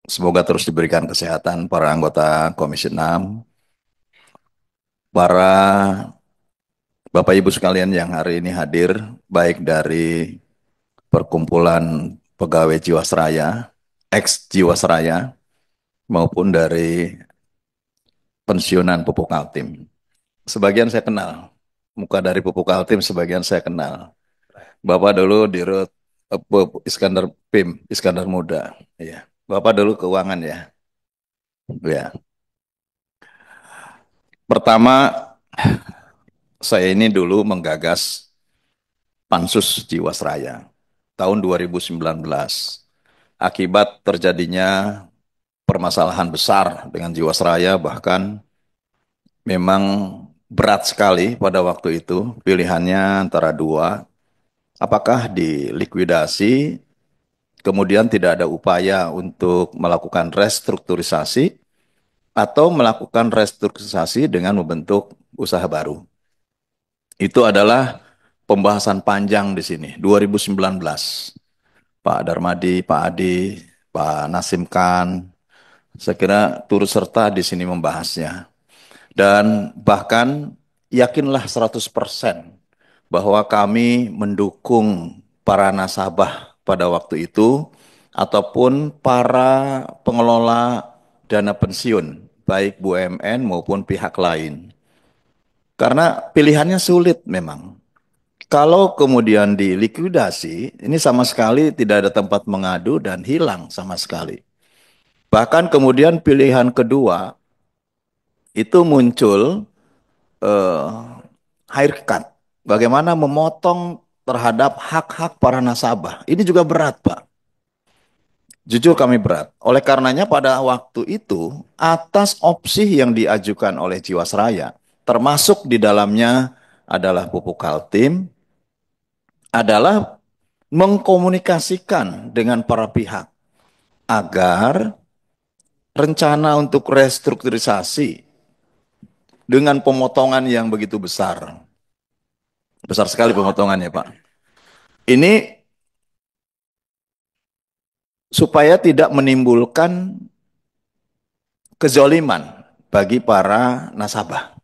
Semoga terus diberikan kesehatan para anggota Komisi 6, para Bapak Ibu sekalian yang hari ini hadir, baik dari perkumpulan pegawai Jiwasraya, ex Jiwasraya, maupun dari pensiunan Pupuk Kaltim. Sebagian saya kenal, muka dari Pupuk Kaltim sebagian saya kenal. Bapak dulu di Rut Iskandar PIM, Iskandar Muda. Ya. Bapak dulu keuangan ya. Ya. Pertama, saya ini dulu menggagas Pansus Jiwasraya tahun 2019. Akibat terjadinya permasalahan besar dengan Jiwasraya, bahkan memang berat sekali pada waktu itu. Pilihannya antara dua, apakah dilikuidasi, kemudian tidak ada upaya untuk melakukan restrukturisasi, atau melakukan restrukturisasi dengan membentuk usaha baru. Itu adalah pembahasan panjang di sini, 2019. Pak Darmadi, Pak Adi, Pak Nasim Khan, saya kira turut serta di sini membahasnya. Dan bahkan yakinlah 100% bahwa kami mendukung para nasabah pada waktu itu ataupun para pengelola dana pensiun, baik BUMN maupun pihak lain. Karena pilihannya sulit memang. Kalau kemudian dilikuidasi, ini sama sekali tidak ada tempat mengadu dan hilang sama sekali. Bahkan kemudian pilihan kedua itu muncul eh, haircut. Bagaimana memotong terhadap hak-hak para nasabah. Ini juga berat, Pak. Jujur kami berat. Oleh karenanya pada waktu itu, atas opsi yang diajukan oleh Jiwasraya, termasuk di dalamnya adalah Pupuk Kaltim, adalah mengkomunikasikan dengan para pihak agar rencana untuk restrukturisasi dengan pemotongan yang begitu besar. Besar sekali pemotongannya, Pak. Ini supaya tidak menimbulkan kezoliman bagi para nasabah.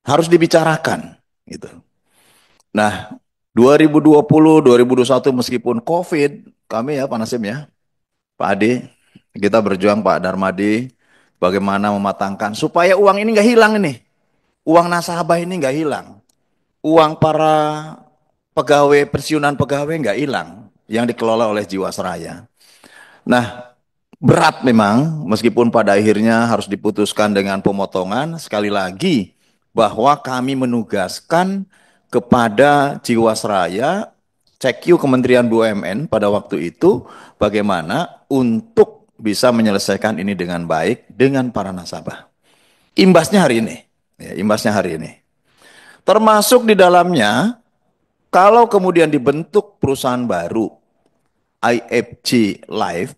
Harus dibicarakan gitu. Nah, 2020, 2021 meskipun COVID, kami ya Pak Nasim ya, Pak Adi, kita berjuang Pak Darmadi, bagaimana mematangkan supaya uang ini nggak hilang ini. Uang nasabah ini nggak hilang. Uang para pegawai, pensiunan pegawai nggak hilang yang dikelola oleh Jiwasraya. Nah, berat memang, meskipun pada akhirnya harus diputuskan dengan pemotongan, sekali lagi, bahwa kami menugaskan kepada Jiwasraya, CQ Kementerian BUMN pada waktu itu, bagaimana untuk bisa menyelesaikan ini dengan baik dengan para nasabah. Imbasnya hari ini, ya, imbasnya hari ini. Termasuk di dalamnya, kalau kemudian dibentuk perusahaan baru, IFG Life,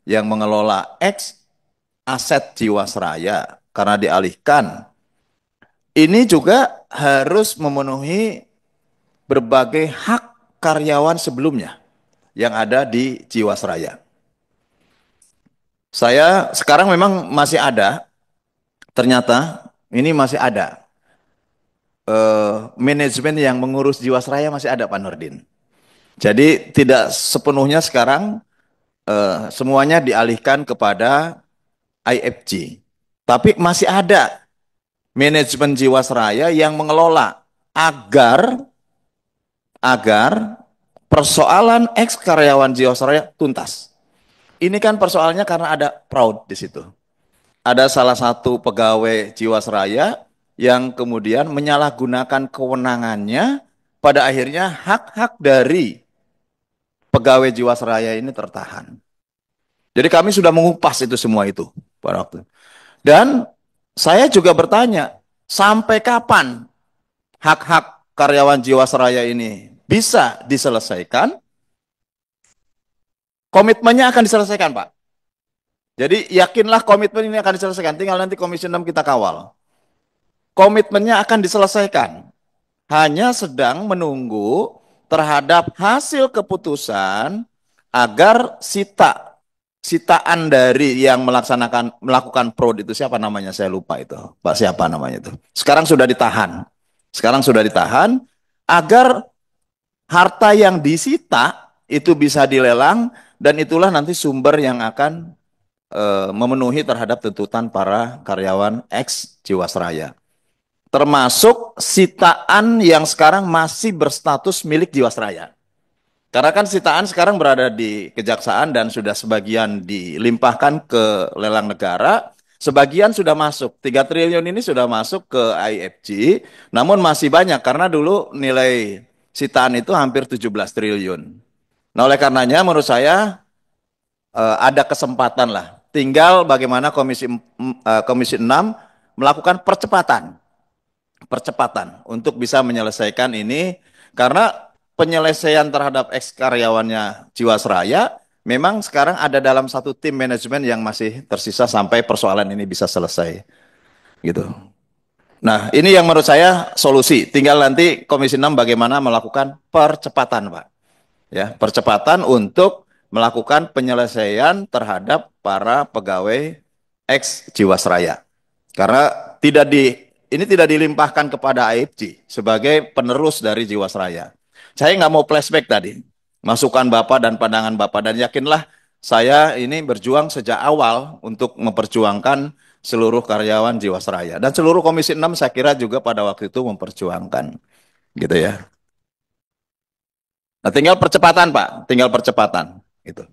yang mengelola X aset Jiwasraya karena dialihkan. Ini juga harus memenuhi berbagai hak karyawan sebelumnya yang ada di Jiwasraya. Saya sekarang memang masih ada, ternyata ini masih ada. Manajemen yang mengurus Jiwasraya masih ada Pak Nurdin. Jadi tidak sepenuhnya sekarang semuanya dialihkan kepada IFG. Tapi masih ada manajemen Jiwasraya yang mengelola agar agar persoalan ex karyawan Jiwasraya tuntas. Ini kan persoalannya karena ada fraud di situ. Ada salah satu pegawai Jiwasraya yang kemudian menyalahgunakan kewenangannya, pada akhirnya hak-hak dari pegawai Jiwasraya ini tertahan. Jadi kami sudah mengupas itu semua itu pada waktu. Dan saya juga bertanya, sampai kapan hak-hak karyawan Jiwasraya ini bisa diselesaikan? Komitmennya akan diselesaikan, Pak. Jadi yakinlah komitmen ini akan diselesaikan. Tinggal nanti Komisi 6 kita kawal. Komitmennya akan diselesaikan. Hanya sedang menunggu terhadap hasil keputusan agar sita sitaan dari yang melakukan fraud itu siapa namanya? Saya lupa itu. Pak siapa namanya itu? Sekarang sudah ditahan. Sekarang sudah ditahan agar harta yang disita itu bisa dilelang dan itulah nanti sumber yang akan memenuhi terhadap tuntutan para karyawan ex Jiwasraya. Termasuk sitaan yang sekarang masih berstatus milik Jiwasraya. Karena kan sitaan sekarang berada di kejaksaan dan sudah sebagian dilimpahkan ke lelang negara, sebagian sudah masuk. 3 triliun ini sudah masuk ke IFG, namun masih banyak karena dulu nilai sitaan itu hampir 17 triliun. Nah, oleh karenanya menurut saya ada kesempatan lah. Tinggal bagaimana Komisi 6 melakukan percepatan untuk bisa menyelesaikan ini karena penyelesaian terhadap ex karyawannya Jiwasraya memang sekarang ada dalam satu tim manajemen yang masih tersisa sampai persoalan ini bisa selesai gitu. Nah, ini yang menurut saya solusi. Tinggal nanti Komisi 6 bagaimana melakukan percepatan, Pak. Ya, percepatan untuk melakukan penyelesaian terhadap para pegawai ex Jiwasraya. Karena tidak di ini tidak dilimpahkan kepada AFG sebagai penerus dari Jiwasraya. Saya nggak mau flashback tadi, masukan Bapak dan pandangan Bapak dan yakinlah saya ini berjuang sejak awal untuk memperjuangkan seluruh karyawan Jiwasraya dan seluruh Komisi 6 saya kira juga pada waktu itu memperjuangkan gitu ya. Nah, tinggal percepatan Pak, tinggal percepatan gitu.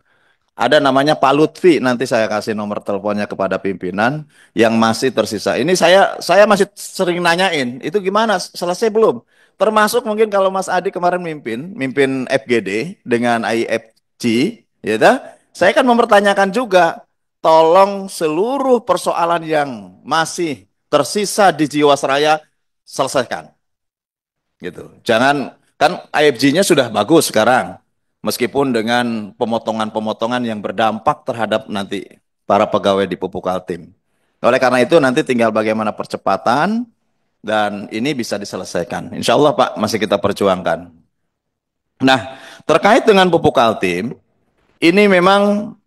Ada namanya Pak Lutfi, nanti saya kasih nomor teleponnya kepada pimpinan yang masih tersisa. Ini saya masih sering nanyain, itu gimana? Selesai belum? Termasuk mungkin kalau Mas Adi kemarin mimpin FGD dengan IFG, ya dah, saya kan mempertanyakan juga, tolong seluruh persoalan yang masih tersisa di Jiwasraya selesaikan gitu. Jangan kan IFG-nya sudah bagus sekarang. Meskipun dengan pemotongan-pemotongan yang berdampak terhadap nanti para pegawai di Pupuk Kaltim. Oleh karena itu nanti tinggal bagaimana percepatan dan ini bisa diselesaikan. Insya Allah Pak masih kita perjuangkan. Nah terkait dengan Pupuk Kaltim, ini memang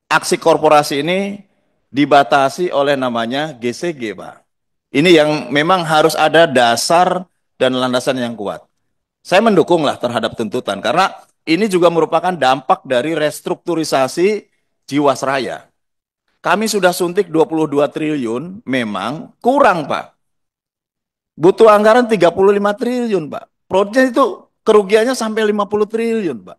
aksi korporasi ini dibatasi oleh namanya GCG Pak. Ini yang memang harus ada dasar dan landasan yang kuat. Saya mendukunglah terhadap tuntutan karena ini juga merupakan dampak dari restrukturisasi Jiwasraya. Kami sudah suntik 22 triliun, memang kurang, Pak. Butuh anggaran 35 triliun, Pak. Proyeknya itu kerugiannya sampai 50 triliun, Pak.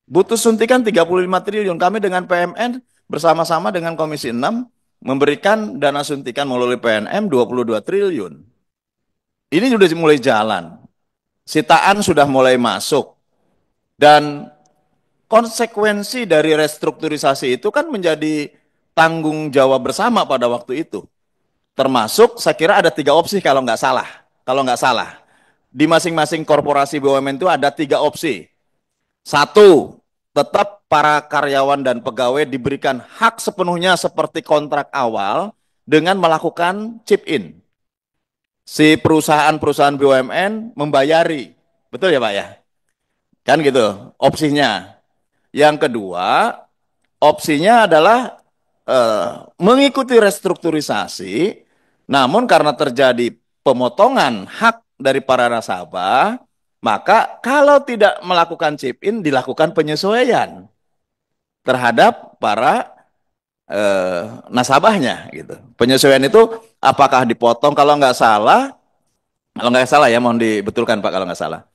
Butuh suntikan 35 triliun. Kami dengan PMN bersama-sama dengan Komisi 6 memberikan dana suntikan melalui PNM 22 triliun. Ini sudah mulai jalan. Sitaan sudah mulai masuk. Dan konsekuensi dari restrukturisasi itu kan menjadi tanggung jawab bersama pada waktu itu. Termasuk saya kira ada 3 opsi kalau nggak salah. Kalau nggak salah. Di masing-masing korporasi BUMN itu ada 3 opsi. Satu, tetap para karyawan dan pegawai diberikan hak sepenuhnya seperti kontrak awal dengan melakukan chip in. Si perusahaan-perusahaan BUMN membayari. Betul ya Pak ya? Kan gitu opsinya. Yang kedua, opsinya adalah mengikuti restrukturisasi, namun karena terjadi pemotongan hak dari para nasabah, maka kalau tidak melakukan chip in, dilakukan penyesuaian terhadap para nasabahnya gitu. Penyesuaian itu apakah dipotong kalau nggak salah ya, mohon dibetulkan Pak kalau nggak salah.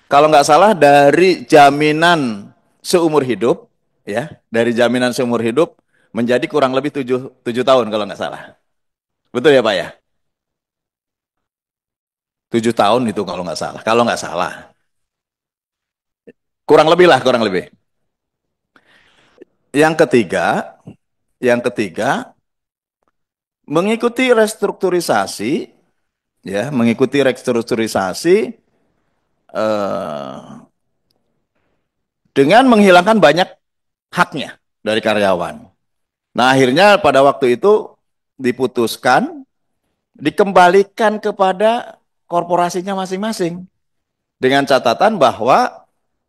Kalau nggak salah dari jaminan seumur hidup, ya, dari jaminan seumur hidup menjadi kurang lebih 7 tahun kalau nggak salah. Betul ya Pak ya? 7 tahun itu kalau nggak salah. Kalau nggak salah. Kurang lebih lah, kurang lebih. Yang ketiga, yang ketiga, mengikuti restrukturisasi, ya, mengikuti restrukturisasi eh, dengan menghilangkan banyak haknya dari karyawan. Nah, akhirnya pada waktu itu diputuskan dikembalikan kepada korporasinya masing-masing dengan catatan bahwa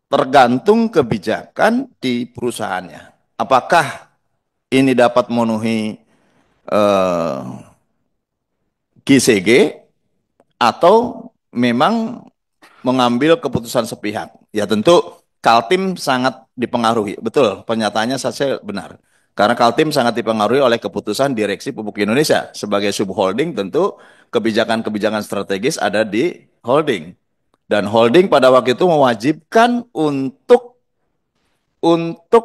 tergantung kebijakan di perusahaannya. apakah ini dapat memenuhi eh, GCG atau memang mengambil keputusan sepihak. Ya tentu Kaltim sangat dipengaruhi. Betul, pernyataannya saya benar. Karena Kaltim sangat dipengaruhi oleh keputusan Direksi Pupuk Indonesia. Sebagai subholding tentu kebijakan-kebijakan strategis ada di holding. Dan holding pada waktu itu mewajibkan untuk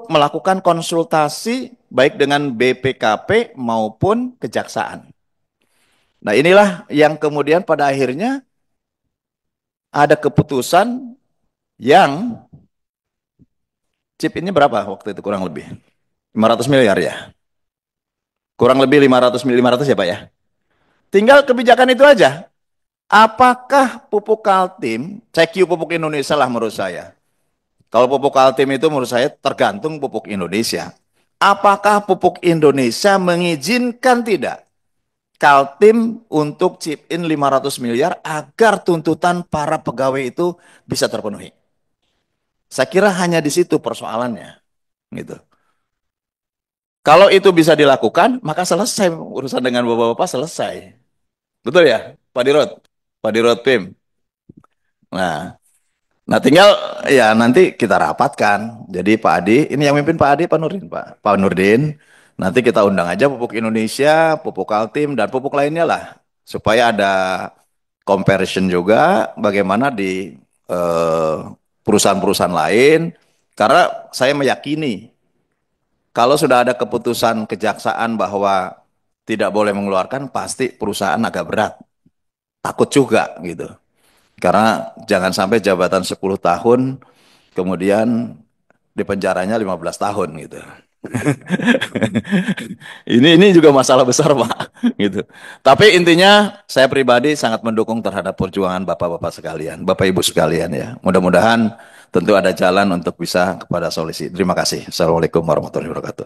melakukan konsultasi baik dengan BPKP maupun kejaksaan. Nah, inilah yang kemudian pada akhirnya ada keputusan yang chip ini berapa waktu itu kurang lebih? 500 miliar ya? Kurang lebih 500 ya Pak ya? Tinggal kebijakan itu aja. Apakah pupuk Kaltim, CQ pupuk Indonesia lah menurut saya. Kalau pupuk Kaltim itu menurut saya tergantung pupuk Indonesia. Apakah pupuk Indonesia mengizinkan tidak Kaltim untuk chip in 500 miliar agar tuntutan para pegawai itu bisa terpenuhi? Saya kira hanya di situ persoalannya, gitu. Kalau itu bisa dilakukan, maka selesai urusan dengan bapak-bapak selesai. Betul ya, Pak Dirut? Pak Dirut Pim. Nah, nah tinggal ya nanti kita rapatkan. Jadi Pak Adi, ini yang mimpin Pak Adi, Pak Nurdin, Pak. Pak Nurdin, nanti kita undang aja pupuk Indonesia, pupuk Kaltim, dan pupuk lainnya lah. Supaya ada comparison juga bagaimana di perusahaan-perusahaan lain. Karena saya meyakini kalau sudah ada keputusan kejaksaan bahwa tidak boleh mengeluarkan, pasti perusahaan agak berat. Takut juga gitu. Karena jangan sampai jabatan 10 tahun, kemudian di penjaranya 15 tahun gitu. Ini juga masalah besar, Pak, gitu. Tapi intinya saya pribadi sangat mendukung terhadap perjuangan Bapak-bapak sekalian, Bapak Ibu sekalian ya. Mudah-mudahan tentu ada jalan untuk bisa kepada solusi. Terima kasih. Assalamualaikum warahmatullahi wabarakatuh.